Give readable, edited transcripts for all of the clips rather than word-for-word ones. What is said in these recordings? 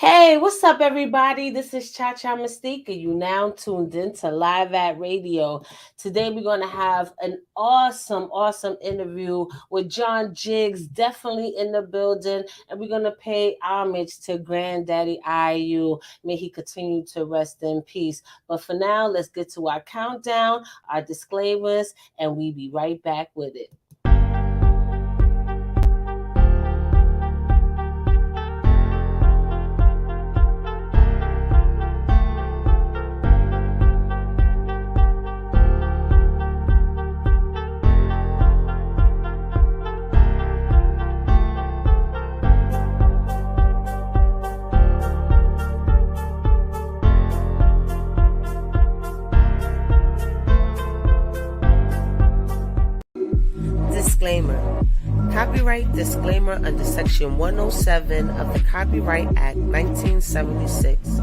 Hey, what's up, everybody? This is Cha Cha Mystique. You now tuned in to Live at Radio. Today, we're going to have an awesome interview with John Jiggs, definitely in the building. And we're going to pay homage to GrandDaddy IU. May he continue to rest in peace. But for now, let's get to our countdown, our disclaimers, and we be right back with it. Disclaimer. Copyright disclaimer under Section 107 of the Copyright Act 1976.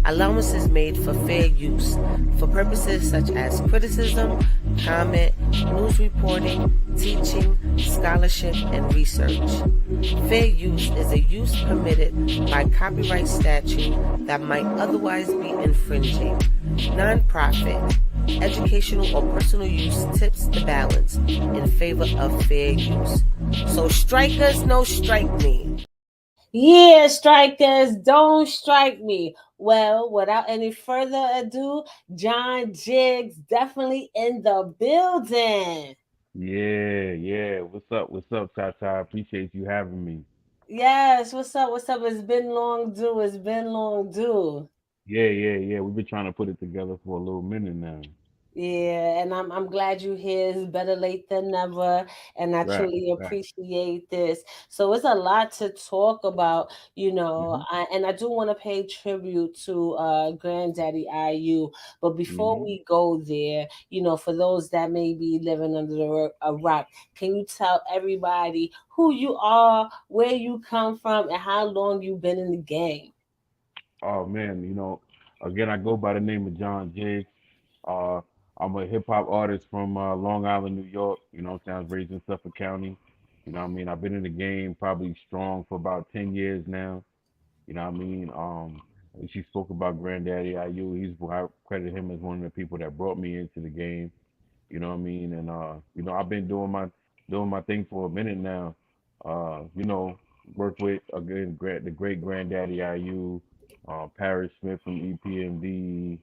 Allowance is made for fair use for purposes such as criticism, comment, news reporting, teaching, scholarship, and research. Fair use is a use permitted by copyright statute that might otherwise be infringing. Non-profit, educational, or personal use tips the balance in favor of fair use. So strikers, no strike me. Yeah, strikers, don't strike me. Well, without any further ado, John Jiggs definitely in the building. Yeah, yeah. What's up? What's up, Tata? Appreciate you having me. Yes, what's up? What's up? It's been long due. It's been long due. Yeah, yeah, yeah. We've been trying to put it together for a little minute now. Yeah, and I'm glad you here. It's better late than never, and I Right, truly right. appreciate this. So it's a lot to talk about, Mhm, and I do want to pay tribute to Granddaddy IU. But before mhm. we go there, for those that may be living under a rock, can you tell everybody who you are, where you come from, and how long you've been in the game? Oh man, again, I go by the name of John Jiggs. Uh, I'm a hip hop artist from Long Island, New York. I was raised in Suffolk County. I've been in the game probably strong for about 10 years now. She spoke about Granddaddy IU. I credit him as one of the people that brought me into the game. And I've been doing my thing for a minute now. Uh, you know, work with again the great granddaddy IU, Paris Smith from EPMD,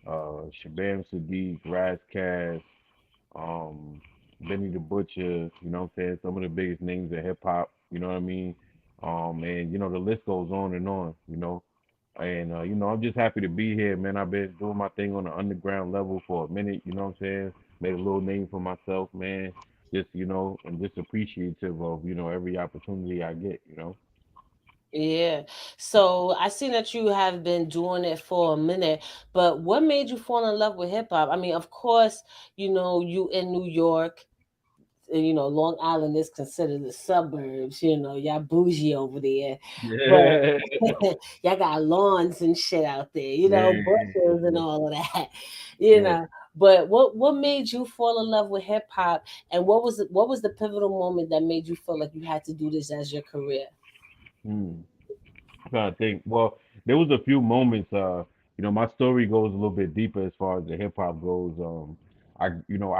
Shabam Sadiq, Razkaz, um, Benny the Butcher, what I'm saying? Some of the biggest names in hip hop, you know what I mean? And the list goes on and on. And I'm just happy to be here, man. I've been doing my thing on the underground level for a minute, you know what I'm saying? Made a little name for myself, man. And just appreciative of, every opportunity I get. Yeah. So I see that you have been doing it for a minute, but what made you fall in love with hip hop? I mean, of course, you in New York, and, Long Island is considered the suburbs, y'all bougie over there. But Yeah. y'all got lawns and shit out there, Yeah. bushes and all of that, you Yeah. know. But what made you fall in love with hip hop, and what was the pivotal moment that made you feel like you had to do this as your career? Hmm. I'm trying to think. Well, there was a few moments. My story goes a little bit deeper as far as the hip hop goes. I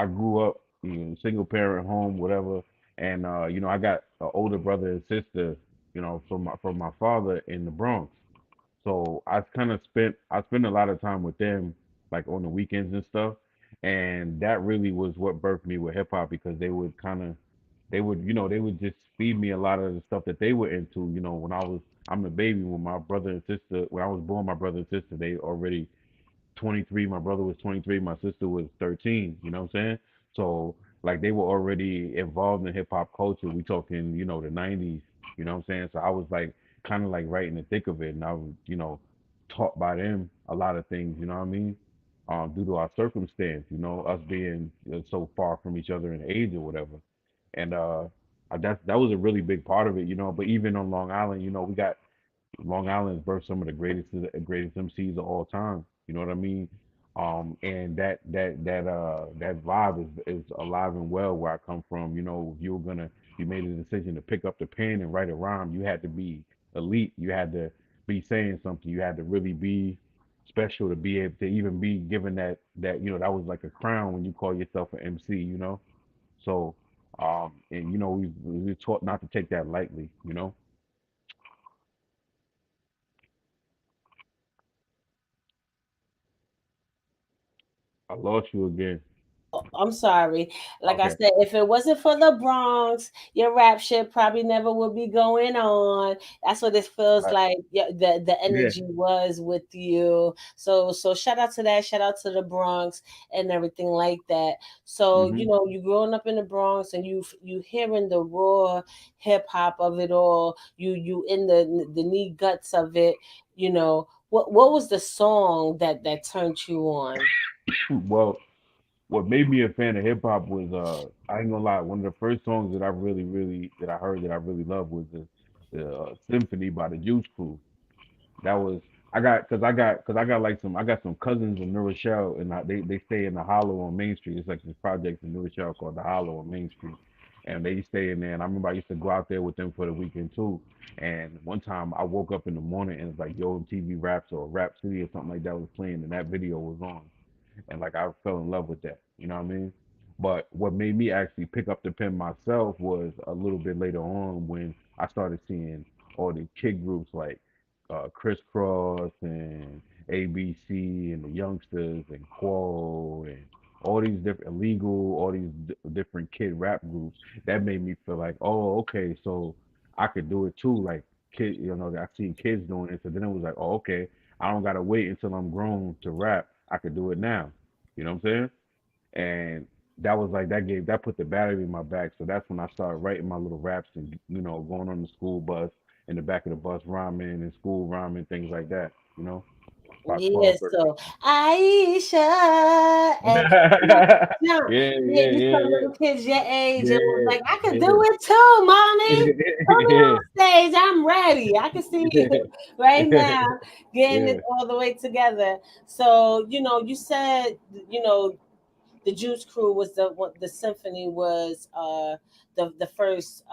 grew up, single parent home, whatever, and I got an older brother and sister, from my father in the Bronx. So I spent a lot of time with them, like on the weekends and stuff, and that really was what birthed me with hip hop because they would just feed me a lot of the stuff that they were into. I'm the baby when my brother and sister when I was born, my brother and sister they already 23. My brother was 23. My sister was 13. You know what I'm saying? So like they were already involved in hip hop culture. We talking, the 90s. You know what I'm saying? So I was like kind of like right in the thick of it, and I was, taught by them a lot of things. You know what I mean? Due to our circumstance, us being so far from each other in age or whatever, and that was a really big part of it. But even on Long Island, we got Long Island's birthed some of the greatest MCs of all time. You know what I mean? And that vibe is alive and well where I come from. If you made a decision to pick up the pen and write a rhyme, you had to be elite. You had to be saying something. You had to really be special to be able to even be given that that was like a crown when you call yourself an MC. So and we taught not to take that lightly. I lost you again. I'm sorry. Like I Okay. said, if it wasn't for the Bronx, your rap shit probably never would be going on. That's what it feels Right. like. Yeah, the Yeah. energy was with you. So shout out to that. Shout out to the Bronx and everything like that. So Hmm. you growing up in the Bronx and you hearing the raw hip hop of it all. You in the knee guts of it. What was the song that turned you on? Well, what made me a fan of hip hop was I ain't gonna lie, one of the first songs that I really that I heard that I really loved was the Symphony by the Juice Crew. That was I got like I got some cousins in New Rochelle, and they stay in the Hollow on Main Street. It's like this project in New Rochelle called the Hollow on Main Street, and they stay in there. And I remember I used to go out there with them for the weekend too. And one time I woke up in the morning and it's like Yo MTV Raps or Rap City or something like that was playing, and that video was on, and like I fell in love with that. You know what I mean? But what made me actually pick up the pen myself was a little bit later on when I started seeing all the kid groups like Crisscross and ABC and the Youngsters and Quo and all these different illegal, all these different kid rap groups. That made me feel like, oh, okay, so I could do it too. Like kid, I seen kids doing it. So then it was like, oh, okay, I don't gotta wait until I'm grown to rap. I could do it now. You know what I'm saying? And that was like that put the battery in my back. So that's when I started writing my little raps and going on the school bus in the back of the bus rhyming and school rhyming things like that. About Yeah, 12, 13. so Aisha and jump, Yeah, jump. yeah, Yeah, you yeah, saw little kids your age and was yeah, like, I could do yeah, it too, mommy. Put me yeah, on stage. I'm ready. I can see you right yeah, now getting yeah. it all the way together. So, you said, you know, the Juice Crew was the symphony was the first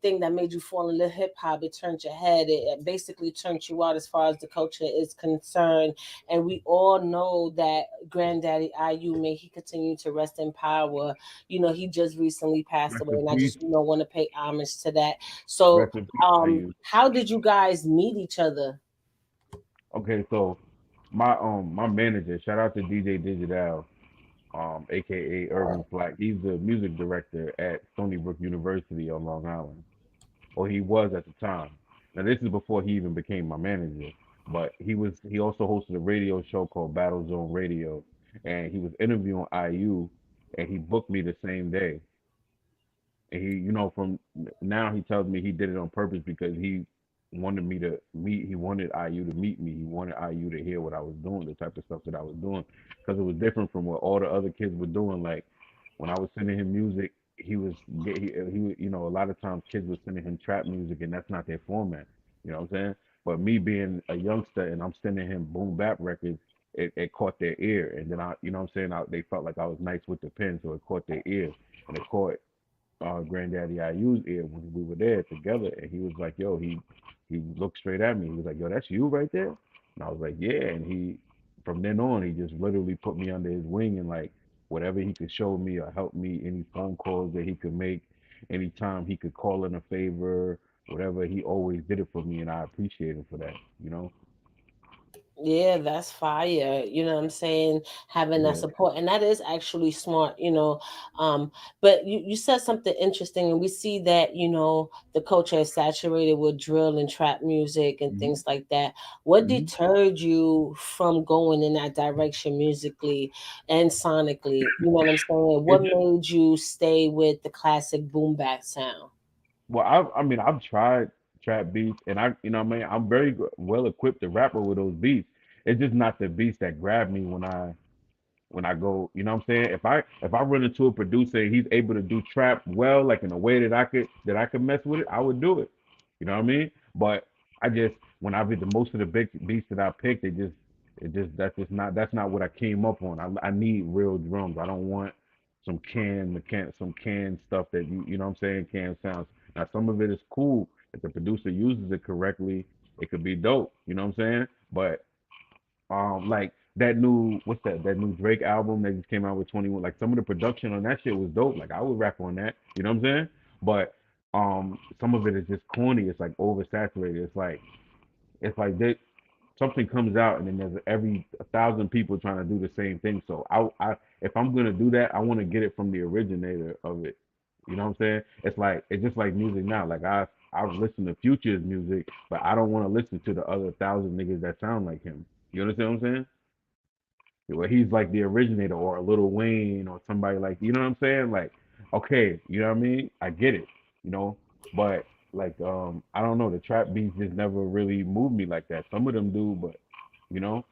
thing that made you fall in love hip hop. It turned your head. It basically turned you out as far as the culture is concerned. And we all know that Granddaddy IU, may he continue to rest in power. He just recently passed Rest away, in and I peace. just want to pay homage to that. So, Rest in peace. I use. how did you guys meet each other? Okay, so my manager, shout out to DJ Digital, aka Irvin Flack. He's the music director at Stony Brook University on Long Island, or he was at the time. Now this is before he even became my manager, but he also hosted a radio show called Battle Zone Radio, and he was interviewing IU, and he booked me the same day. And from now he tells me he did it on purpose because he wanted me to meet. He wanted IU to meet me. He wanted IU to hear what I was doing, the type of stuff that I was doing, because it was different from what all the other kids were doing. Like when I was sending him music, he was a lot of times kids were sending him trap music, and that's not their format. You know what I'm saying? But me being a youngster and I'm sending him boom bap records, it caught their ear, and then what I'm saying, they felt like I was nice with the pen, so it caught their ear, and it caught Granddaddy IU's ear when we were there together, and he was like, "Yo," he looked straight at me. He was like, "Yo, that's you right there," and I was like, "Yeah." And from then on, he just literally put me under his wing, and like whatever he could show me or help me, any phone calls that he could make, anytime he could call in a favor, whatever, he always did it for me, and I appreciate him for that. Yeah, that's fire. You know what I'm saying? Having that Yeah. support. And that is actually smart. But you said something interesting, and we see that, the culture is saturated with drill and trap music and Hmm. things like that. What Hmm. deterred you from going in that direction musically and sonically? You know what I'm saying? It What just made you stay with the classic boom bap sound? Well, I mean, I've tried trap beats, and what I mean, I'm very well equipped to rap over those beats. It's just not the beats that grab me when I go, what I'm saying? If I run into a producer and he's able to do trap well, like in a way that I could mess with it, I would do it. You know what I mean? But I just when I read the most of the big beats that I picked, that's not what I came up on. I need real drums. I don't want some canned stuff that you know what I'm saying, canned sounds. Now some of it is cool if the producer uses it correctly, it could be dope. You know what I'm saying? But like that new what's that new Drake album that just came out with 21, like some of the production on that shit was dope. Like I would rap on that. You know what I'm saying? But some of it is just corny. It's like oversaturated. It's like they, something comes out and then there's every 1,000 people trying to do the same thing. So I if I'm gonna do that, I want to get it from the originator of it. You know what I'm saying? It's just like music now. Like I listen to Future's music, but I don't want to listen to the other 1,000 niggas that sound like him. You understand what I'm saying? Where he's like the originator or a Lil Wayne or somebody like, you know what I'm saying? Like, okay, you know what I mean? I get it, you know, but like I don't know, the trap beats just never really moved me like that. Some of them do, but you know,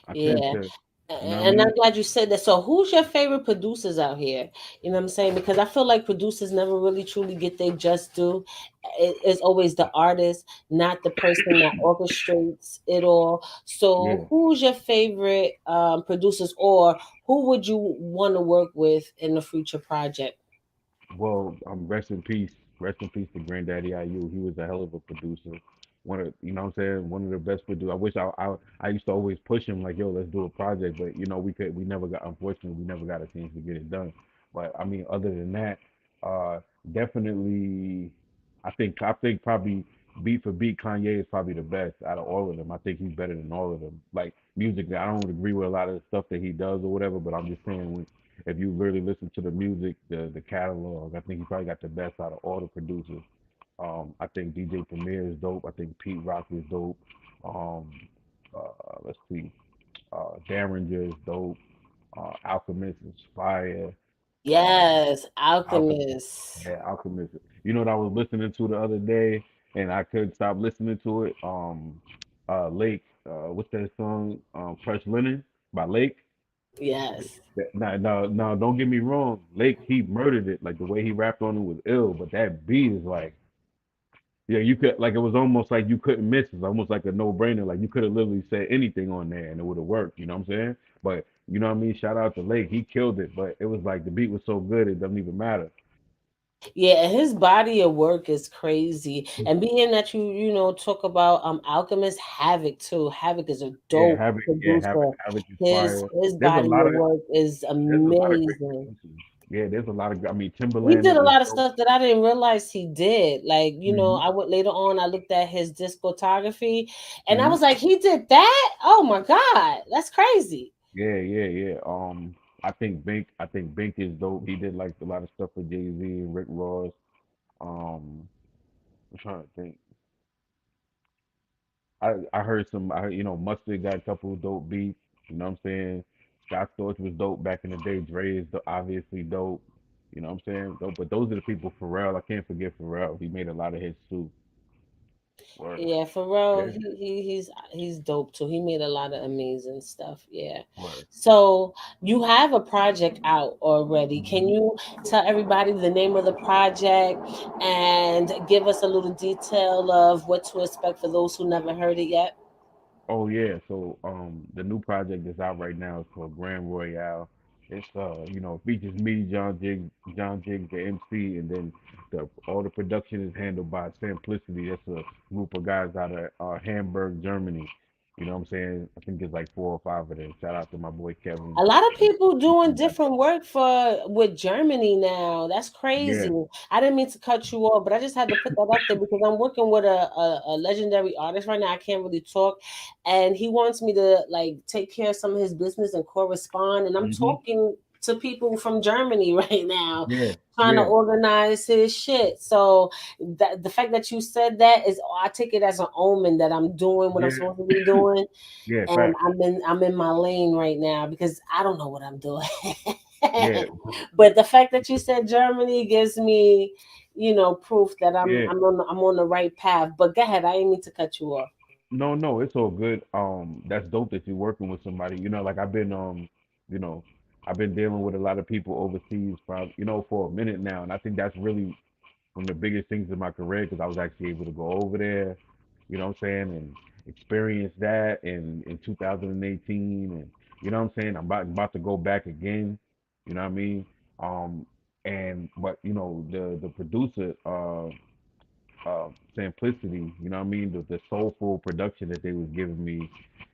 I tend Yeah. to, you know what I And I'm mean? glad you said that. So, who's your favorite producers out here? You know what I'm saying? Because I feel like producers never really truly get their just due. It's always the artist, not the person that orchestrates it all. So, Yeah. who's your favorite producers, or who would you want to work with in a future project? Well, rest in peace. Rest in peace to GrandDaddy IU. He was a hell of a producer. One of, you know what I'm saying? One of the best producers. I wish I used to always push him like, yo, let's do a project, but you know, we never got, unfortunately, we never got a chance to get it done. But I mean, other than that, uh, definitely, I think probably beat for beat, Kanye is probably the best out of all of them. I think he's better than all of them. Like musically, I don't agree with a lot of the stuff that he does or whatever, but I'm just saying when if you really listen to the music, the catalog, I think he probably got the best out of all the producers. I think DJ Premier is dope. I think Pete Rock is dope. Um, let's see, Derringer is dope. Alchemist is fire. Um, Yes, Alchemist, Alchemist. yeah, Alchemist. You know what I was listening to the other day, and I couldn't stop listening to it. Lake, what's that song? Fresh Linen by Lake. Yes. No, no, no, don't get me wrong. Lake, he murdered it. Like the way he rapped on it was ill, but that beat is like, yeah, you could like it was almost like you couldn't miss. It's almost like a no-brainer. Like you could have literally said anything on there and it would have worked. You know what I'm saying? But you know what I mean? Shout out to Lake, he killed it. But it was like the beat was so good it doesn't even matter. Yeah, and his body of work is crazy. And being that you talk about Alchemist, Havoc too. Havoc is a dope Yeah, producer. Havoc is His fire. his There's a body lot of of work is there's a lot of great amazing. producers. Yeah, there's a lot of. I mean, He Timberland did a is lot of dope. stuff that I didn't realize he did. Like, Hmm. I went later on, I looked at his discography and I Hmm. was like, he did that? Oh my God, that's crazy. Yeah, yeah, yeah. I think Bink is dope. He did like a lot of stuff for Jay-Z and Rick Ross. Um, I'm trying to think. I heard Mustard got a couple of dope beats. You know what I'm saying? Scott Storch was dope back in the day. Dre is obviously dope. You know what I'm saying? Dope, but those are the people. Pharrell, I can't forget Pharrell. He made a lot of hits too. Word. Yeah, Pharrell, Yeah. he's dope too. He made a lot of amazing stuff. Yeah. Word. So you have a project out already. Can Mhm. you tell everybody the name of the project and give us a little detail of what to expect for those who never heard it yet? Oh yeah, so the new project that's out right now is called Grand Royale. It's features me, John Jigg, the MC, and then all the production is handled by Simplicity. That's a group of guys out of Hamburg, Germany. You know what I'm saying? I think it's like four or five of them. Shout out to my boy Kevin. A lot of And people he doing got different work for with Germany now. That's yeah. crazy. I didn't mean to cut you off, but I just had to put that up there because I'm working with a legendary artist right now. I can't really talk, and he wants me to like take care of some of his business and correspond. And I'm Hmm. talking to people from Germany right now, Yeah. trying to Yeah. organize his shit. So the fact that you said that is, I take it as an omen that I'm doing what I'm Yeah. supposed to be doing, Yeah. and Facts. I'm in my lane right now because I don't know what I'm doing. Yeah. But the fact that you said Germany gives me, proof that I'm Yeah. I'm on I'm on the right path. But go ahead, I didn't mean to cut you off. No, no, it's all good. That's dope that you're working with somebody. Like you know, I've been dealing with a lot of people overseas for a minute now, and I think that's really one of the biggest things in my career because I was actually able to go over there, you know what I'm saying, and experience that in 2018, and you know what I'm saying. I'm about to go back again, you know what I mean. Um, and but the producer, simplicity. You know what I mean? The soulful production that they was giving me,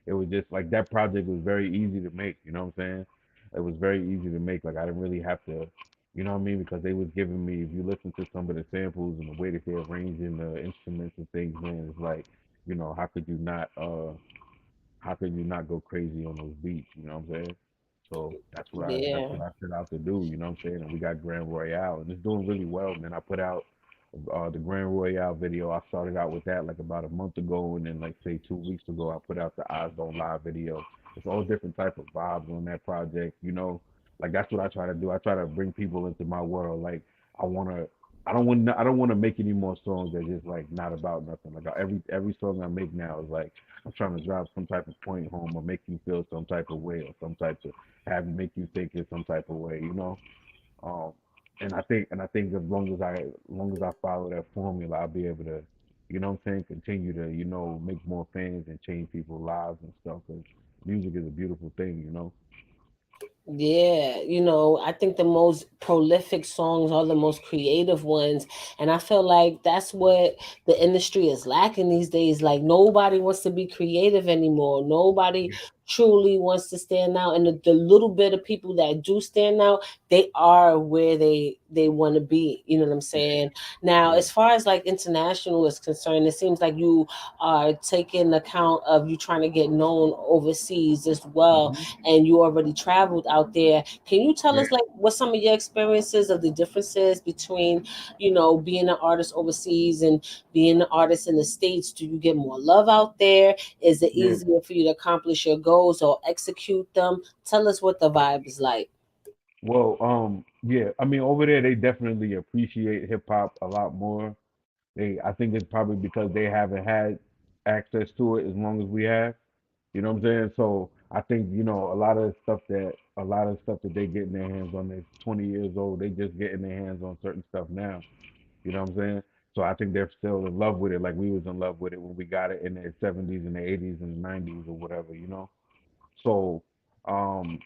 it was just like that project was very easy to make. You know what I'm saying? It was very easy to make. Like I didn't really have to, you know what I mean? Because they was giving me. If you listen to some of the samples and the way that they're arranging the instruments and things, man, it's like, how could you not? How could you not go crazy on those beats? You know what I'm saying? So that's Yeah. what I set out to do. You know what I'm saying? And we got Grand Royale, and it's doing really well, man. I put out the Grand Royale video. I started out with that like about a month ago, and then like say 2 weeks ago, I put out the Eyes Don't Lie video. It's all different type of vibes on that project. Like that's what I try to do. I try to bring people into my world. Like I wanna. I don't want to make any more songs that just like not about nothing. Like every song I make now is like I'm trying to drive some type of point home or make you feel some type of way or some type of have make you think in some type of way. Um, and I think as long as I follow that formula, I'll be able to, what I'm saying, continue to, make more fans and change people's lives and stuff. Cause music is a beautiful thing. Yeah, I think the most prolific songs are the most creative ones. And I feel like that's what the industry is lacking these days. Like nobody wants to be creative anymore. Nobody truly wants to stand out. And the little bit of people that do stand out, they are where they want to be. You know what I'm saying? Now, Yeah. as far as like international is concerned, it seems like you are taking account of you trying to get known overseas as well, Hmm. and you already traveled out there. Can you tell Yeah. us like what some of your experiences of the differences between, being an artist overseas and being an artist in the States? Do you get more love out there? Is it Yeah. easier for you to accomplish your goals or execute them? Tell us what the vibe is like. Well, yeah. I mean, over there they definitely appreciate hip hop a lot more. I think it's probably because they haven't had access to it as long as we have. You know what I'm saying? So I think a lot of stuff that they get in their hands on, they're 20 years old, they just getting their hands on certain stuff now. You know what I'm saying? So I think they're still in love with it, like we was in love with it when we got it in the 70s and the 80s and the 90s or whatever. So, um,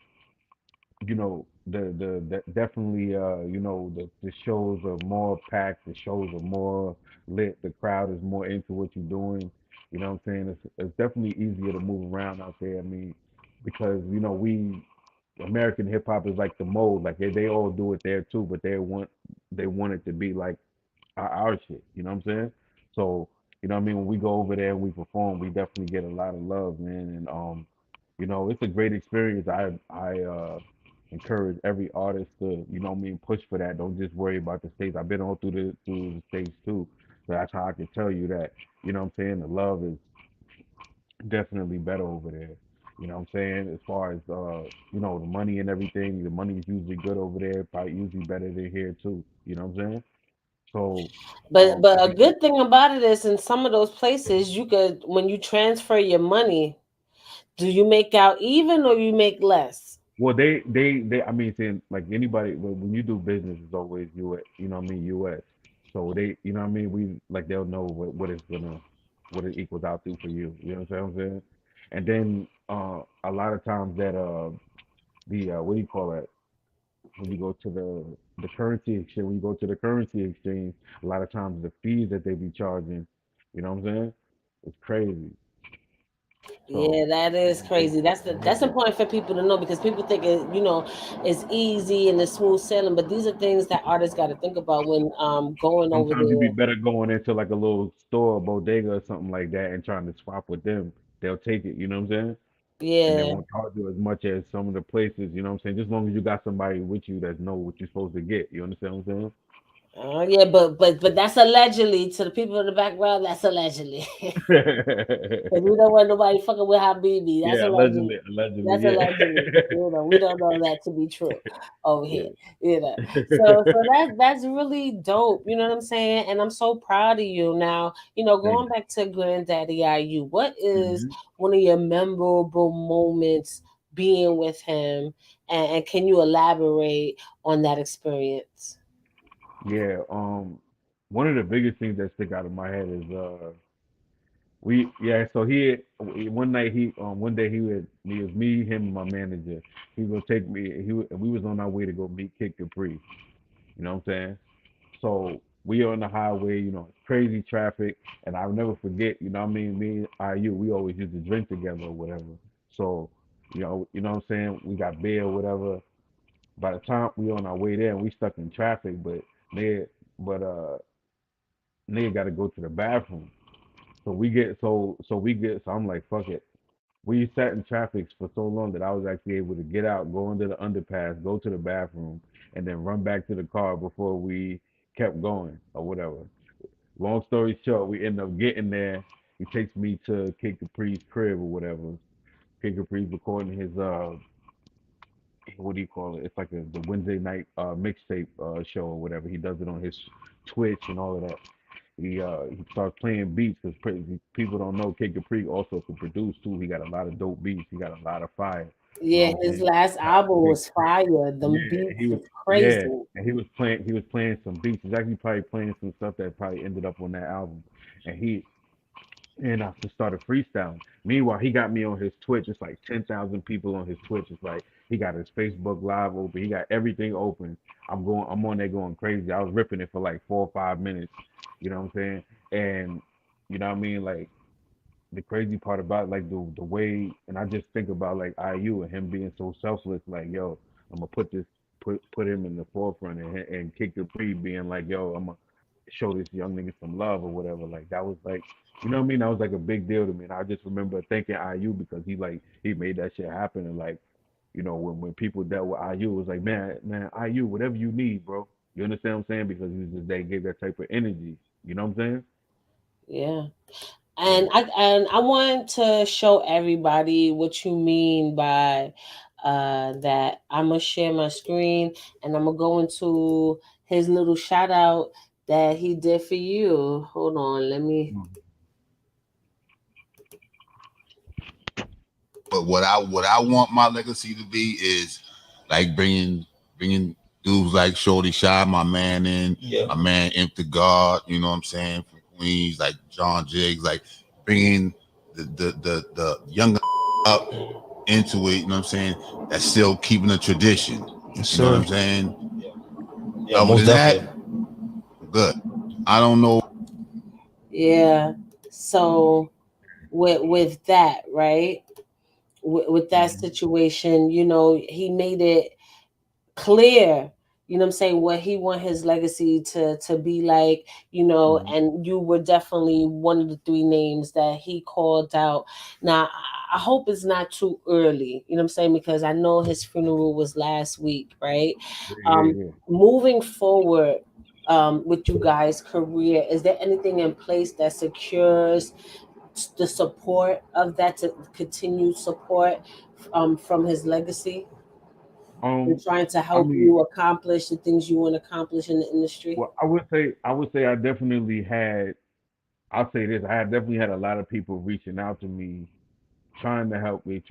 the definitely the shows are more packed, the shows are more lit, the crowd is more into what you're doing. You know what I'm saying? It's definitely easier to move around out there. I mean, because we American hip hop is like the mold, like they all do it there too, but they want it to be like our shit. You know what I'm saying? So, what I mean, when we go over there and we perform, we definitely get a lot of love, man. And it's a great experience. I encourage every artist to, what I mean, push for that. Don't just worry about the states. I've been all through the states too. So that's how I can tell you that, what I'm saying, the love is definitely better over there. You know what I'm saying? As far as the money and everything, the money is usually good over there, probably usually better than here too. You know what I'm saying? So But I a think good thing about it is in some of those places you could, when you transfer your money, do you make out even or you make less? well, they I mean, saying like anybody when you do business, it's always U.S. You know what I mean, U.S. So you know what I mean, we like they'll know what it equals out to for you. You know what I'm saying? And then a lot of times that the what do you call it, when you go to the currency exchange, when you go to the currency exchange, a lot of times the fees that they be charging, you know what I'm saying, it's crazy. Yeah, So that you is know what I'm crazy. That's saying? important for people to know because people think it's easy and it's smooth sailing, but these are things that artists got to think about when going over Sometimes it'd be there. better going into like a little store, bodega or something like that, and trying to swap with them. They'll take it, you know what I'm saying? And they Yeah. won't charge you as much as some of the places, you know what I'm saying? Just as long as you got somebody with you that know what you're supposed to get. You understand what I'm Yeah, but that's allegedly to the people in the background. That's allegedly. Because we don't want nobody fucking with Habibi. That's Yeah, allegedly. allegedly, That's yeah. allegedly. We don't know that to be true over here. Yeah. So that's really dope. You know what I'm saying? And I'm so proud of you. Now, Thank going back to Granddaddy IU, what is you. one of your memorable moments being with him? And can you elaborate on that experience? Yeah, one of the biggest things that stick out of my head is we yeah, so one night one day he was me, him and my manager. He was gonna take me we was on our way to go meet Kid Capri. You know what I'm saying? So We on the highway, crazy traffic, and I'll never forget, what I mean, me and IU, we always used to drink together or whatever. So, what I'm saying, we got beer or whatever. By the time we on our way there, and we stuck in traffic, nigga, but nigga got to go to the bathroom. So I'm like, fuck it. We sat in traffic for so long that I was actually able to get out, go under the underpass, go to the bathroom, and then run back to the car before we kept going or whatever. Long story short, we end up getting there. He takes me to Kid Capri's crib or whatever. Kid Capri's recording his what do you call it? It's like the Wednesday night mixtape show or whatever. He does it on his Twitch and all of that. He starts playing beats because people don't know Kid Capri also could produce too. He got a lot of dope beats. He got a lot of fire. You know Yeah, what I'm his saying? last album Kid was Capri. fire. Them Yeah, beats he was was yeah, crazy. and he was playing some beats. He's actually probably playing some stuff that probably ended up on that album. And I just started freestyling. Meanwhile, he got me on his Twitch. It's like 10,000 people on his Twitch. It's like he got his Facebook Live open. He got everything open. I'm on there going crazy. I was ripping it for like 4 or 5 minutes. You know what I'm saying? And you know what I mean? Like the crazy part about like the way, and I just think about like IU and him being so selfless. Like, yo, I'm gonna put him in the forefront, and Kid Capri being like, yo, I'm gonna show this young nigga some love or whatever. Like that was like, you know what I mean? That was like a big deal to me. And I just remember thanking IU because he made that shit happen. And like, when people dealt with IU, it was like, man, IU, whatever you need, bro. You understand what I'm saying? Because he was just they gave that type of energy. You know what I'm saying? Yeah. Yeah. And I want to show everybody what you mean by that. I'm gonna share my screen and I'm gonna go into his little shout out that he did for you. Hold on, let me. But what I want my legacy to be is like bringing dudes like Shorty Shy, my man in, yeah, my man Imp the God, you know what I'm saying, from Queens, like John Jiggs, like bringing the younger up into it, you know what I'm saying, that's still keeping the tradition. Yes, You know what sir. I'm saying? Yeah, Other most than that, definitely. good. I don't know. Yeah. So with that, right? With that Mhm. situation, he made it clear, I'm saying, what he want his legacy to be like, Mhm. and you were definitely one of the three names that he called out. Now I hope it's not too early, I'm saying, because I know his funeral was last week, right? Yeah, um yeah, yeah. Moving forward, with you guys career, is there anything in place that secures the support of that, to continued support from his legacy, and Um, trying to I help mean, you accomplish the things you want to accomplish in the industry? well, I would say I definitely had. I'll say this: I had definitely had a lot of people reaching out to me, trying to help me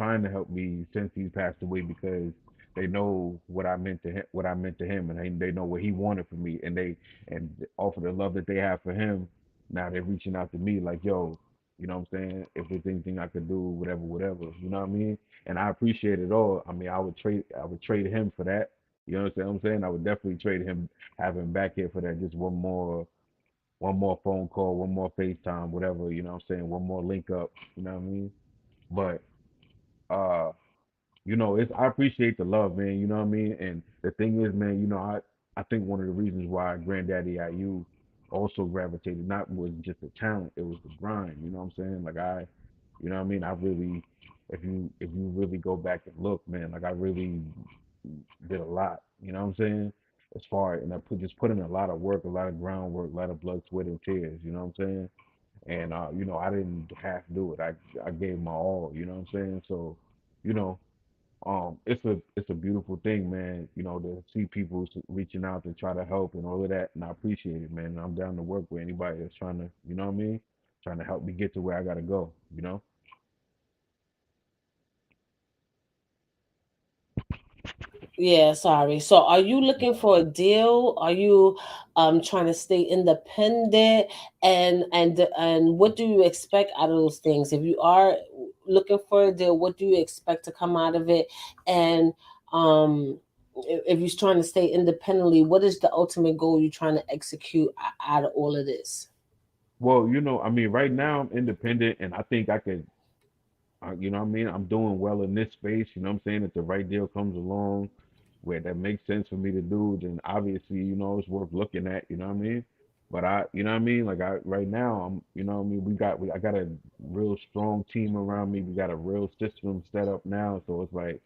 since he passed away because they know what I meant to him, and they know what he wanted from me, and off of the love that they have for him, now they're reaching out to me like, yo, you know what I'm saying? If there's anything I could do, whatever, whatever, you know what I mean? And I appreciate it all. I mean, I would trade him for that. You understand what I'm saying? I would definitely trade him, have him back here for that. Just one more phone call, one more FaceTime, whatever, you know what I'm saying? One more link up, you know what I mean? But uh, it's I appreciate the love, man, you know what I mean? And the thing is, man, I think one of the reasons why Granddaddy IU also gravitated not was just the talent, it was the grind, you know what I'm saying? Like you know what I mean? I really if you really go back and look, man, like I really did a lot, you know what I'm saying? As far and I put in a lot of work, a lot of groundwork, a lot of blood, sweat, and tears, you know what I'm saying? And I didn't have to do it. I gave my all, you know what I'm saying? So, you know, it's a beautiful thing, man. To see people reaching out to try to help and all of that, and I appreciate it, man. And I'm down to work with anybody that's trying to, you know what I mean, trying to help me get to where I gotta go. You know. Yeah, sorry. So are you looking for a deal? Are you trying to stay independent? And what do you expect out of those things? If you are looking for a deal, what do you expect to come out of it? And um if you're trying to stay independently, what is the ultimate goal you're trying to execute out of all of this? Well, I mean, right now I'm independent, and I think I could, what I mean, I'm doing well in this space. You know what I'm saying? If the right deal comes along, where that makes sense for me to do, then obviously, it's worth looking at. You know what I mean? But you know what I mean? Like right now, what I mean, I got a real strong team around me. We got a real system set up now, so it's like,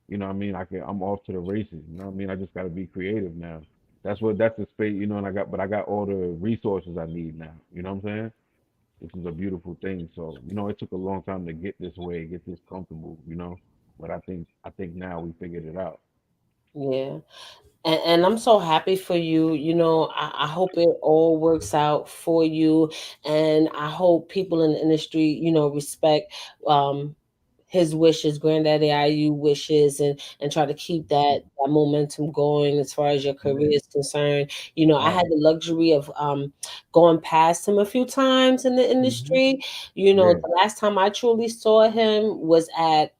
what I mean, I'm off to the races. You know what I mean? I just got to be creative now. That's the space, and but I got all the resources I need now. You know what I'm saying? This is a beautiful thing. So, it took a long time to get this way, get this comfortable. But I think now we figured it out. Yeah. And I'm so happy for you. I hope it all works out for you. And I hope people in the industry, respect his wishes, Granddaddy IU wishes, and try to keep that momentum going as far as your career Yeah. is concerned. I All had right. the luxury of going past him a few times in the Hmm. industry. Yeah. The last time I truly saw him was at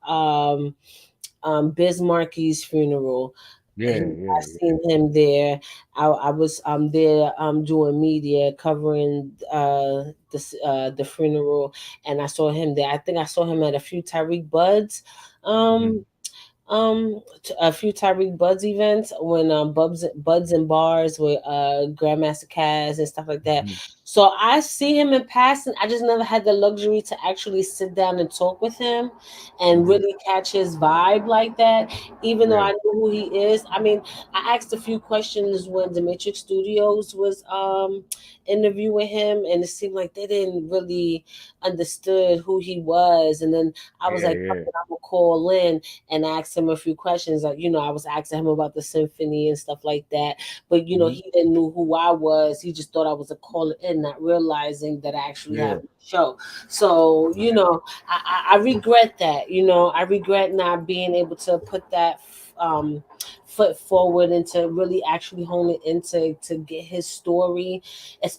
Bismarck's funeral. Yeah. I Yeah. Yeah. seen him there. I was there doing media covering the funeral, and I saw him there. I think I saw him at a few Tyreek Buds Hmm. um a few Tyreek Buds events when Buds and Bars with Grandmaster Caz and stuff like that. Hmm. So I see him in passing. I just never had the luxury to actually sit down and talk with him and Hmm. really catch his vibe like that. Even though Yeah. I knew who he is, I mean, I asked a few questions when the Matrix Studios was interviewing him, and it seemed like they didn't really understood who he was. And then I was Yeah. like, Yeah. I'm gonna call in and asked him a few questions. Like, I was asking him about the symphony and stuff like that. But Hmm. he didn't know who I was. He just thought I was a caller in, not realizing that I actually have Yeah. a show. So, I regret that. I regret not being able to put that foot forward and to really actually hone it into to get his story,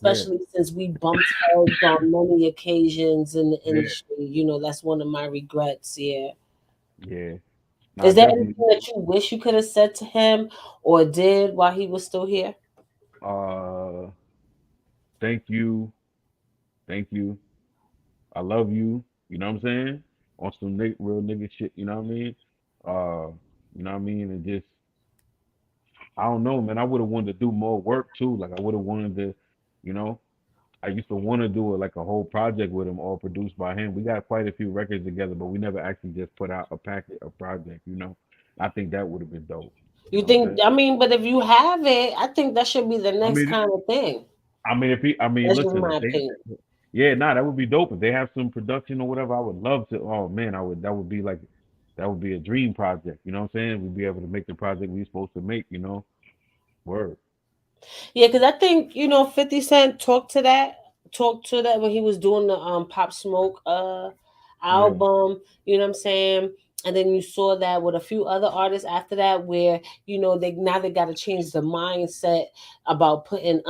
Yeah. especially since we bumped heads on many occasions in the Yeah. industry. That's one of my regrets. Yeah. Yeah. Nah, Is there anything definitely. that you wish you could have said to him or did while he was still here? Uh, thank you. Thank you. I love you. You know what I'm saying? On some real nigga shit. You know what I mean? Uh, you know what I mean? And just I don't know, man. I would have wanted to do more work too. Like I would have wanted to, you know, I used to want to do like a whole project with him, all produced by him. We got quite a few records together, but we never actually just put out a project. I think that would have been dope. You You know what I'm think, saying? I mean, but if you have it, I think that should be the I next mean, kind of thing. That's just listen, my if they, opinion. yeah, nah, that would be dope. If they have some production or whatever, I would love to. Oh man, that would be like, that would be a dream project. You know what I'm saying? We'd be able to make the project we supposed to make. Word. Yeah, because I think 50 Cent talked to that when he was doing the Pop Smoke Yeah, album. You know what I'm saying? And then you saw that with a few other artists after that, where they got to change the mindset about putting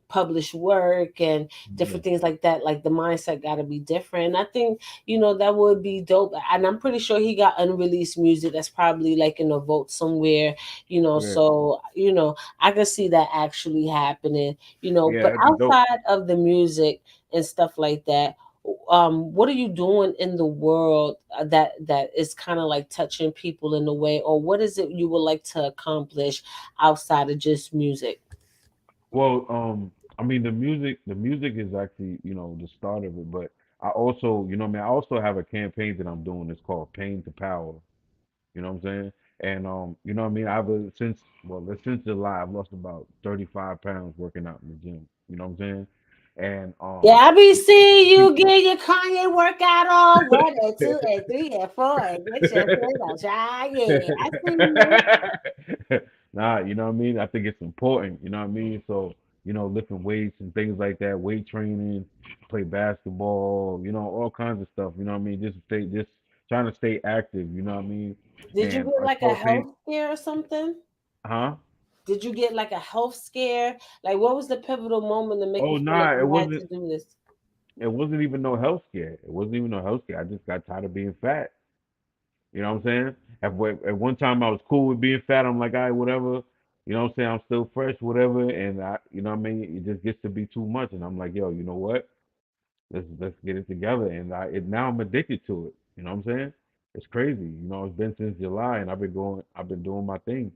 published work and yeah, different things like that. Like the mindset got to be different. And I think that would be dope. And I'm pretty sure he got unreleased music that's probably like in a vault somewhere. yeah, So I can see that actually happening, yeah. but That'd be dope. outside of the music and stuff like that, what are you doing in the world that is kind of like touching people in a way, or what is it you would like to accomplish outside of just music? Well, I mean, the music is actually, the start of it, but I also, what I mean, I also have a campaign that I'm doing. It's called Pain to Power. You know what I'm saying? And you know what I mean? Since July, I've lost about 35 pounds working out in the gym. You know what I'm saying? And Yeah, I be seeing pe- you get your Kanye workout on 1 and 2 and 3 and 4 and get your foot on try. Yeah, I see you. Nah, you know what I mean? I think it's important, you know what I mean? So, lifting weights and things like that, weight training, play basketball, all kinds of stuff, you know what I mean? Just trying to stay active, you know what I mean? Did you And get it's like a called pain, health scare or something? huh? Did you get like a health scare? Like, what was the pivotal moment to make you Oh, feel like nah, you had to do this? it wasn't even no health scare. It wasn't even no health scare. I just got tired of being fat. You know what I'm saying? At one time I was cool with being fat. I'm like, all right, whatever. You know what I'm saying? I'm still fresh, whatever. And you know what I mean? It just gets to be too much. And I'm like, yo, you know what? Let's get it together. And now I'm addicted to it. You know what I'm saying? It's crazy. You know, it's been since July, and I've been doing my thing.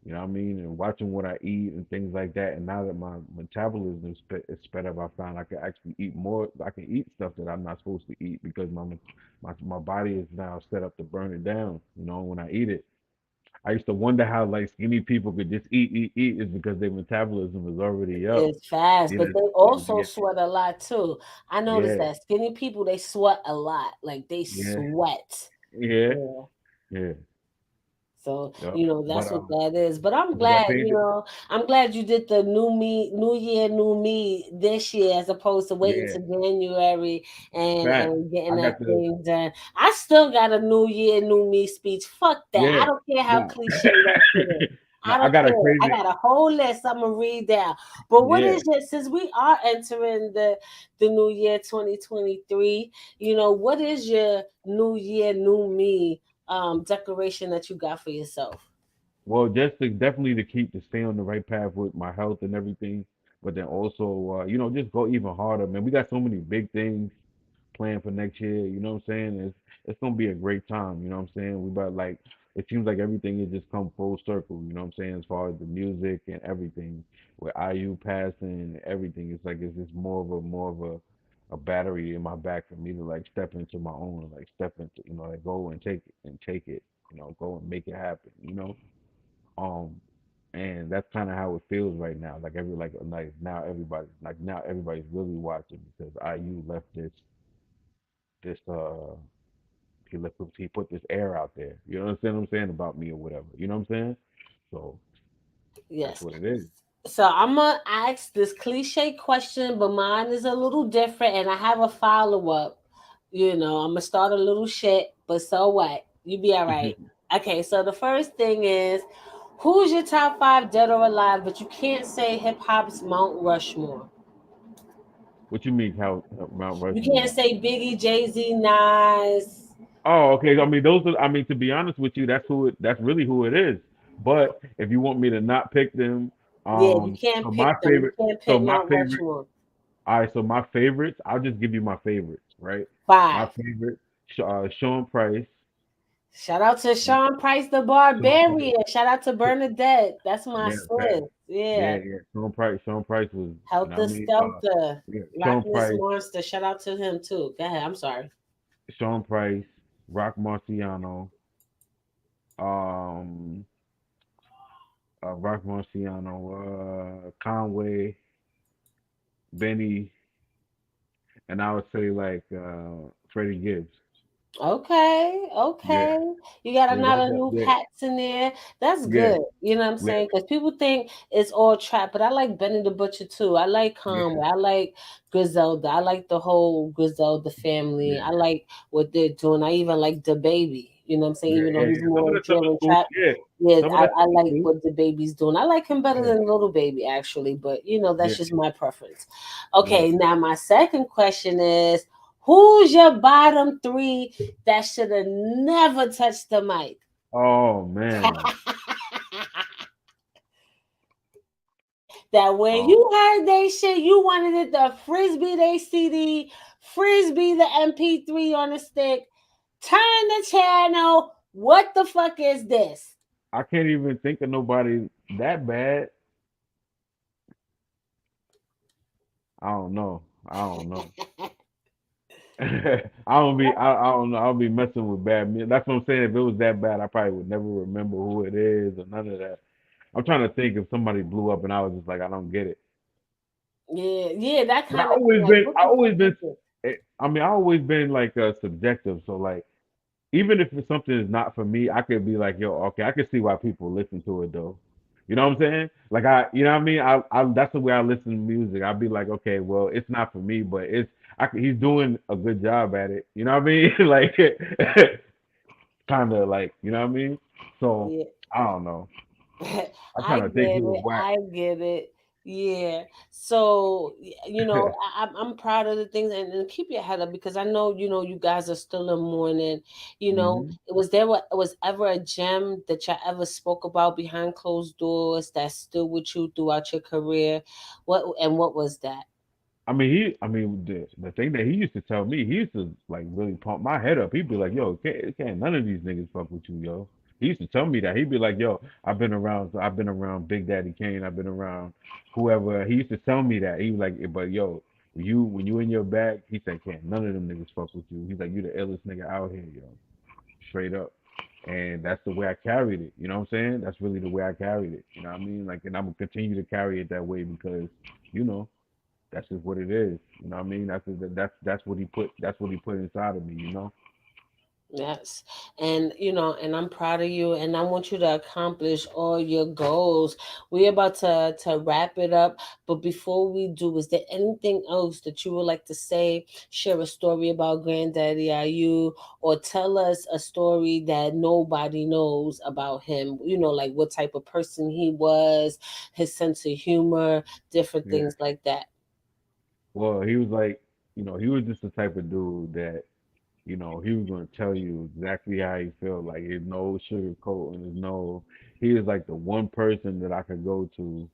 You know what I mean? And watching what I eat and things like that. And now that my metabolism is sped up, I found I can actually eat more. I can eat stuff that I'm not supposed to eat because my body is now set up to burn it down. You know, when I eat it. I used to wonder how like skinny people could just eat is because their metabolism is already up. It's fast, Yeah, but they also yeah, sweat a lot too. I noticed yeah, that skinny people they sweat a lot. Like they yeah, sweat. yeah, Yeah. yeah. So, Yep. that's But what that is. But I'm but I glad, paid it. I'm glad you did the new year, new me this year as opposed to waiting Yeah, to January fact. and getting I that got the thing done. I still got a new year, new me speech. Fuck that. I yeah. don't care how Nah. cliche that shit is. I Nah, I don't got a care. I crazy. got a whole list I'm gonna read down. But what Yeah. is it since we are entering the new year 2023, what is your new year, new me declaration that you got for yourself? Well, just to definitely to keep to stay on the right path with my health and everything, but then also just go even harder, man. We got so many big things planned for next year. You know what I'm saying? It's gonna be a great time. You know what I'm saying? We about like it seems like everything has just come full circle. You know what I'm saying? As far as the music and everything, with IU passing and everything, it's like it's just more of a battery in my back for me to like step into my own, like step into like go and take it. Go and make it happen. Um, and that's kind of how it feels right now. Like now everybody's really watching because IU left this he put this air out there. You understand what I'm saying about me or whatever. You know what I'm saying? So that's Yes. what it is. So I'm gonna ask this cliche question, but mine is a little different, and I have a follow up. I'm gonna start a little shit, but so what? You be all right. Okay. So the first thing is, who's your top five dead or alive? But you can't say hip hop's Mount Rushmore. What you mean how Mount You can't Rushmore? say Biggie, Jay Z, Nas. Oh, okay. I mean those are I mean to be honest with you, that's really who it is. But if you want me to not pick them, Yeah, you so can't my pick them. You favorite can't so pick my Mount favorite Rushmore. all right, so my favorites, I'll just give you my favorites, right? My Five. favorite, Sean Price. Shout out to Yeah, Sean Price the Sean Price. Barbarian. Shout out to Bernadette. That's my Yeah, fact. sis. Yeah. Yeah, yeah. Sean Price was, you know what Helter I mean? Skelter. Yeah, Loch Ness Monster. Shout out to him too. Go ahead. I'm sorry. Sean Price, Rock Marciano, um, Rock Marciano, Conway, Benny, and I would say like Freddie Gibbs. Okay, Yeah, okay. You got yeah, another new yeah, cats in there. That's yeah, good. You know what I'm yeah, saying? Because people think it's all trap, but I like Benny the Butcher too. I like yeah, Conway. I like Griselda. I like the whole Griselda family. I yeah, like what they're doing. I even like the baby. You know what I'm saying? yeah, Even though yeah, he's yeah. Some of more that stuff drill is and cool. trap. Yeah, Yeah, some of that I stuff is like cool. what the baby's doing. I like him better Yeah, than Little Baby, actually, but yeah, that's just my preference. yeah. Okay, now my second question is, who's your bottom three that should have never touched the mic? Oh man. That when Oh, you heard they shit, you wanted it to frisbee they CD, frisbee the MP3 on the stick, turn the channel. What the fuck is this? I can't even think of nobody that bad. I don't know. I don't know. I don't know. I'll be messing with bad music. That's what I'm saying. If it was that bad, I probably would never remember who it is or none of that. I'm trying to think if somebody blew up and I was just like, I don't get it. Yeah, yeah, that But kind of thing. Like, what I the fuck always is been, this? I mean, I always been like subjective. So like, even if it's something is not for me, I could be like, yo, okay, I can see why people listen to it though. You know what I'm saying? Like you know what I mean? I that's the way I listen to music. I'll be like, okay, well, it's not for me, but he's doing a good job at it. You know what I mean? Like, kind of like, you know what I mean? So Yeah. I don't know. I'm I trying to think get who was it. whack. I get it. Yeah. So I'm proud of the things, and keep your head up, because I know you guys are still in mourning. Hmm. Was ever a gem that y'all ever spoke about behind closed doors that's still with you throughout your career? What was that? I mean, the thing that he used to tell me, he used to like really pump my head up. He'd be like, "Yo, can't none of these niggas fuck with you, yo." He used to tell me that. He'd be like, "Yo, I've been around Big Daddy Kane. I've been around whoever." He used to tell me that. He was like, "But yo, when you in your bag," he said, "Can't none of them niggas fuck with you." He's like, "You the illest nigga out here, yo, straight up." And that's the way I carried it. You know what I'm saying? That's really the way I carried it. You know what I mean? Like, and I'm gonna continue to carry it that way because, you know, that's just what it is. You know what I mean? That's what he put inside of me, you know? Yes. And and I'm proud of you, and I want you to accomplish all your goals. We're about to wrap it up, but before we do, is there anything else that you would like to say? Share a story about Granddaddy IU, or tell us a story that nobody knows about him. Like what type of person he was, his sense of humor, different Yeah. things like that. Well, he was like, he was just the type of dude that, he was gonna tell you exactly how he felt. Like there's no sugarcoat and he was like the one person that I could go to.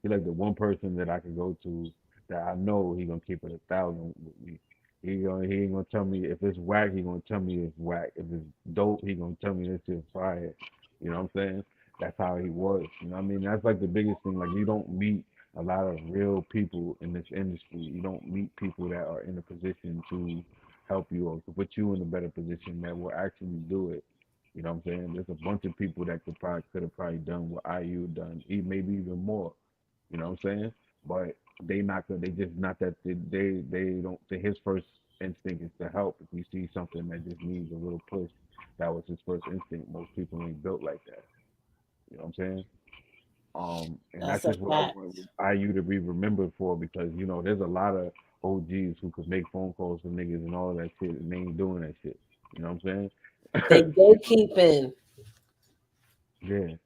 He like the one person that I can go to that I know he gonna keep it 1,000 with me. He ain't gonna tell me if it's whack. He gonna tell me it's whack. If it's dope, he gonna tell me this shit's fire. You know what I'm saying? That's how he was. You know what I mean? That's like the biggest thing. Like you don't meet a lot of real people in this industry. You don't meet people that are in a position to help you or to put you in a better position that will actually do it. You know what I'm saying? There's a bunch of people that could have probably done what IU done, maybe even more. You know what I'm saying? But they not good. They just not that they don't. His first instinct is to help. If you see something that just needs a little push, that was his first instinct. Most people ain't built like that. You know what I'm saying? And That's that's a just what I fact. want IU to be remembered for because there's a lot of OGs who could make phone calls for niggas and all that shit, and they ain't doing that shit. You know what I'm They saying? gatekeeping. Yeah. You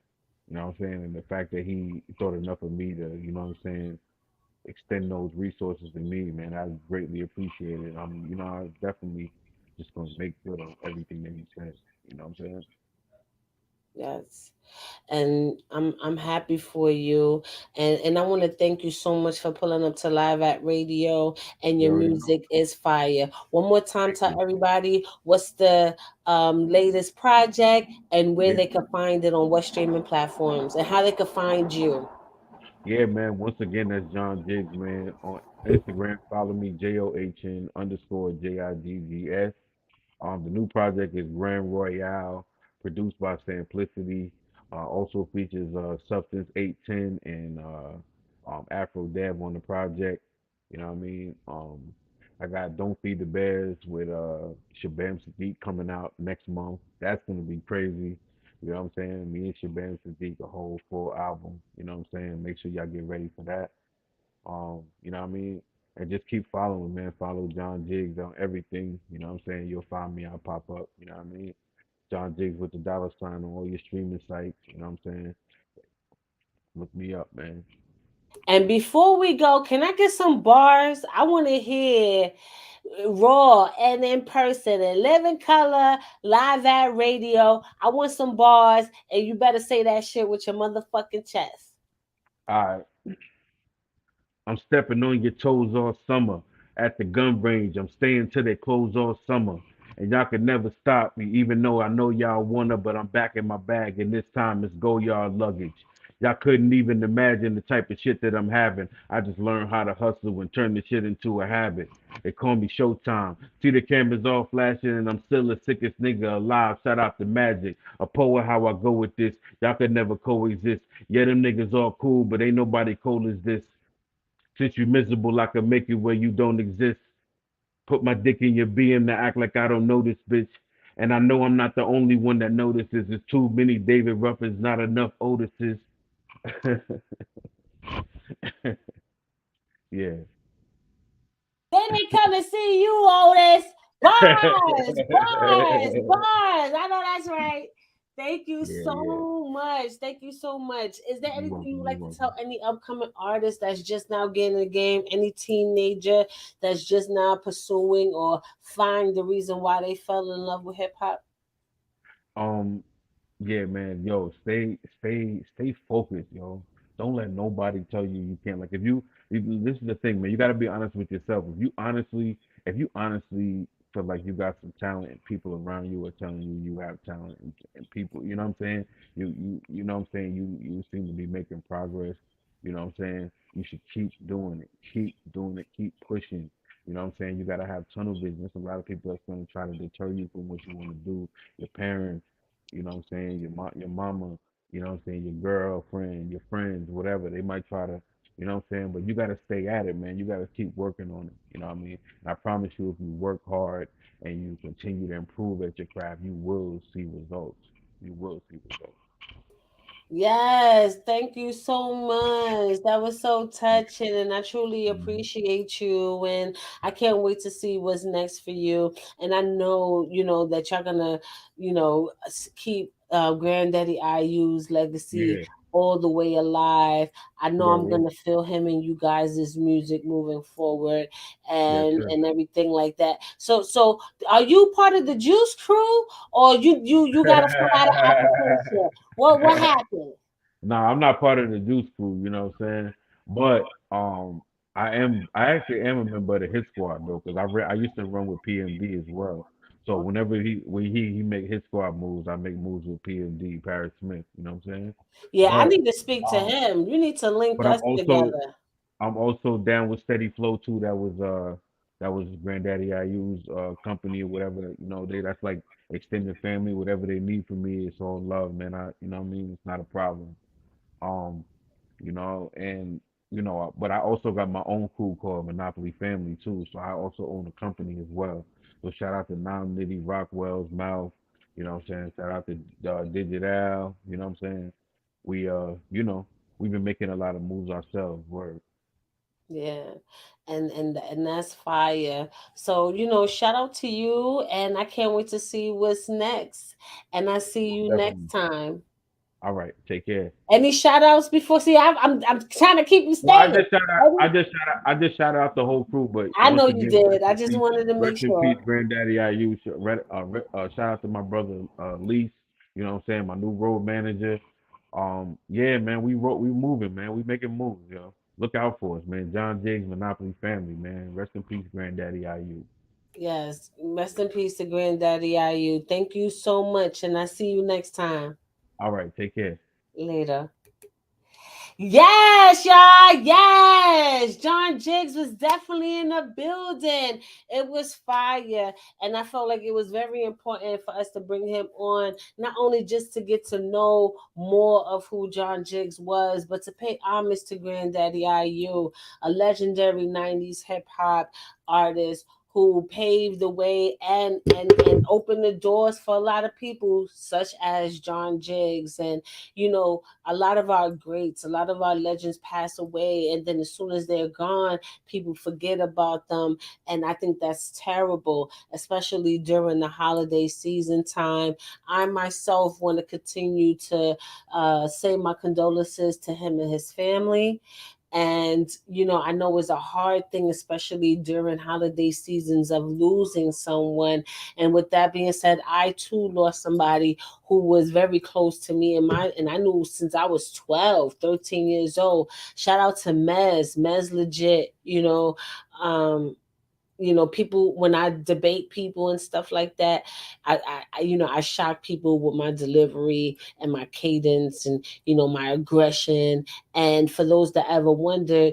know what I'm saying? And the fact that he thought enough of me to, you know what I'm saying, extend those resources to me, man. I greatly appreciate it. I definitely just gonna make good on everything that he said. You know what I'm saying? Yes. And I'm happy for you, and I want to thank you so much for pulling up to Live at Radio, and You your already know. music is fire. One more time, Thank tell you. everybody what's the latest project, and where Yeah, they can find it on what streaming platforms, and how they can find you. yeah, man. Once again, that's John Jiggs, man. On Instagram, follow me JOHN underscore JIGGS. The new project is Grand Royale, produced by Simplicity. Also features Substance 810 and Afro Dab on the project. You know what I mean? I got Don't Feed the Bears with Shabam Sadiq coming out next month. That's gonna be crazy. You know what I'm saying? Me and Shabam Sadiq, a whole full album. You know what I'm saying? Make sure y'all get ready for that. You know what I mean? And just keep following, man. Follow John Jiggs on everything. You know what I'm saying? You'll find me, I'll pop up. You know what I mean? John Jiggs with the dollar sign on all your streaming sites. You know what I'm saying? Look me up, man. And before we go, can I get some bars? I want to hear raw and in person and living color, live at radio. I want some bars, and you better say that shit with your motherfucking chest. All right. I'm stepping on your toes all summer. At the gun range, I'm staying till they close all summer. And y'all can never stop me, even though I know y'all wanna, but I'm back in my bag, and this time it's go yard luggage. Y'all couldn't even imagine the type of shit that I'm having. I just learned how to hustle and turn the shit into a habit. They call me Showtime. See the cameras all flashing, and I'm still the sickest nigga alive. Shout out to Magic. A poet, how I go with this. Y'all could never coexist. Yeah, them niggas all cool, but ain't nobody cool as this. Since you miserable, I can make it where you don't exist. Put my dick in your BM to act like I don't know this bitch. And I know I'm not the only one that notices. There's too many David Ruffins, not enough Otises. Yeah. They didn't come to see you, Otis. Bars, bars, bars. I know that's right. Thank you Yeah, yeah. so much. Thank you so much. Is there You're anything you welcome. would You're like to tell welcome. any upcoming artist that's just now getting in the game? Any teenager that's just now pursuing or find the reason why they fell in love with hip hop? Um, Yeah, man. Yo, stay focused, yo. Don't let nobody tell you you can't. Like, this is the thing, man. You got to be honest with yourself. If you honestly feel like you got some talent and people around you are telling you you have talent and people, you know what I'm saying? You know what I'm saying? You seem to be making progress. You know what I'm saying? You should keep doing it. Keep doing it. Keep pushing. You know what I'm saying? You got to have tunnel vision. There's a lot of people that's going to try to deter you from what you want to do. Your parents, you know what I'm saying, your mama, you know what I'm saying, your girlfriend, your friends, whatever. They might try to, you know what I'm saying, but you gotta stay at it, man. You gotta keep working on it. You know what I mean? And I promise you, if you work hard and you continue to improve at your craft, you will see results. You will see results. Yes, thank you so much. That was so touching, and I truly appreciate you. And I can't wait to see what's next for you. And I know, that you're gonna, keep Granddaddy IU's legacy Yeah. all the way alive. I know Well, I'm well, gonna feel him in you guys' music moving forward, yes, and sir. and everything like that. So, are you part of the Juice Crew, or you got to fly to Appalachia? What happened? Nah, I'm not part of the Juice Crew, you know what I'm saying? But I actually am a member of the Hit Squad though, because I used to run with PMD as well. So whenever he make Hit Squad moves, I make moves with PMD, Paris Smith, you know what I'm saying? Yeah, I But need to speak to um him. You need to link but I'm us also together. I'm also down with Steady Flow too. That was Granddaddy IU's company or whatever. You know, that's like extended family, whatever they need from me, it's all love, man. You know what I mean? It's not a problem. Um, and but I also got my own crew called Monopoly Family too. So I also own a company as well. So shout out to Nam Nitty, Rockwell's Mouth, you know what I'm saying? Shout out to Digital, you know what I'm saying? We we've been making a lot of moves ourselves. Word. Yeah. And that's fire. So, shout out to you, and I can't wait to see what's next. And I see you next Definitely. time. All right, take care. Any shout outs before? See, I'm trying to keep you Well, staying. I just shout out the whole crew, but I once know you again, did. I just wanted to rest make in sure. peace, Granddaddy IU. Shout out to my brother Lease. You know what I'm saying? My new road manager. Yeah, man, we moving, man. We making moves, yo. Look out for us, man. John Jiggs, Monopoly family, man. Rest in peace, Granddaddy IU. Yes. Rest in peace to Granddaddy IU. Thank you so much, and I see you next time. All right, take care. Later. Yes, y'all. Yes. John Jiggs was definitely in the building. It was fire. And I felt like it was very important for us to bring him on, not only just to get to know more of who John Jiggs was, but to pay homage to Granddaddy IU, a legendary 90s hip hop artist who paved the way and opened the doors for a lot of people such as John Jiggs. And a lot of our greats, a lot of our legends pass away, and then as soon as they're gone, people forget about them. And I think that's terrible, especially during the holiday season time. I myself want to continue to say my condolences to him and his family. And I know it's a hard thing, especially during holiday seasons, of losing someone. And with that being said, I too lost somebody who was very close to me, and I knew since I was 12, 13 years old. Shout out to Mez legit. Um people, when I debate people and stuff like that, I shock people with my delivery and my cadence, and my aggression. And for those that ever wondered,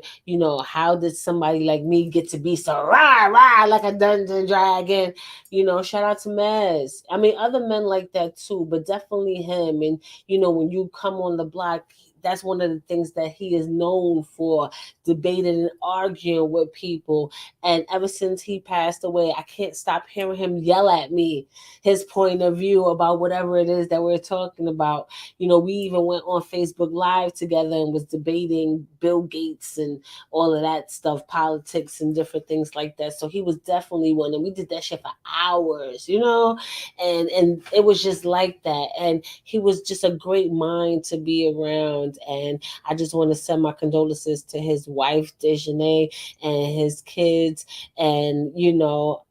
how did somebody like me get to be so rah rah like a dungeon dragon? Shout out to Mez. I mean, other men like that too, but definitely him. And when you come on the block, that's one of the things that he is known for, debating and arguing with people. And ever since he passed away, I can't stop hearing him yell at me his point of view about whatever it is that we're talking about. You know, we even went on Facebook Live together and was debating Bill Gates and all of that stuff, politics and different things like that. So he was definitely one, and we did that shit for hours, you know, and it was just like that. And he was just a great mind to be around. And I just want to send my condolences to his wife, Dejanay, and his kids. And, you know,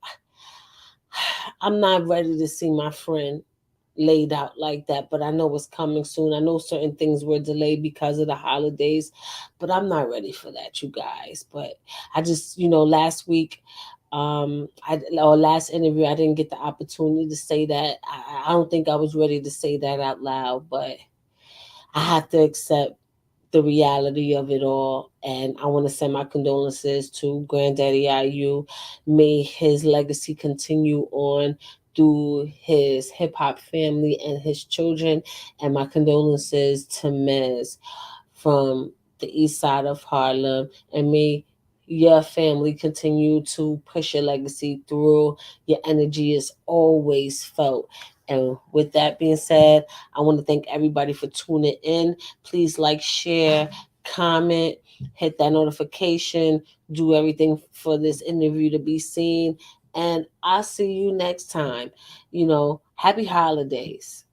I'm not ready to see my friend laid out like that, but I know it's coming soon. I know certain things were delayed because of the holidays, but I'm not ready for that, you guys. But I just, you know, last week, last interview, I didn't get the opportunity to say that. I don't think I was ready to say that out loud, but I have to accept the reality of it all. And I want to send my condolences to Granddaddy IU. May his legacy continue on through his hip hop family and his children. And my condolences to Mez from the east side of Harlem. And may your family continue to push your legacy through. Your energy is always felt. And with that being said, I want to thank everybody for tuning in. Please like, share, comment, hit that notification, do everything for this interview to be seen. And I'll see you next time. You know, happy holidays.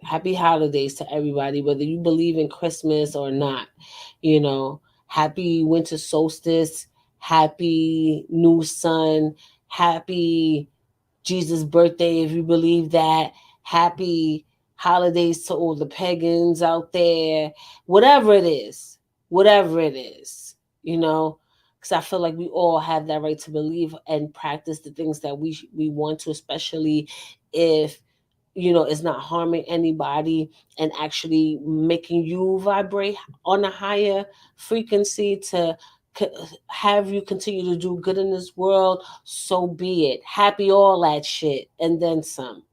Happy holidays to everybody, whether you believe in Christmas or not. You know, happy winter solstice, happy new sun, happy Jesus' birthday, if you believe that. Happy holidays to all the pagans out there. Whatever it is, you know, because I feel like we all have that right to believe and practice the things that we want to, especially if, you know, it's not harming anybody and actually making you vibrate on a higher frequency to have you continue to do good in this world. So be it. Happy all that shit and then some.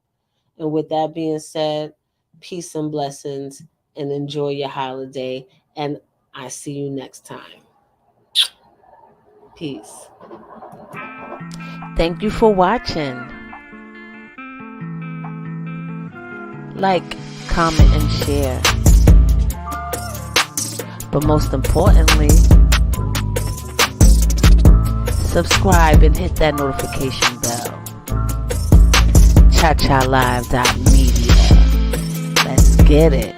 And with that being said, peace and blessings, and enjoy your holiday. And I see you next time. Peace. Thank you for watching. Like, comment, and share. But most importantly, subscribe and hit that notification bell. ChaChaLive.media. Let's get it.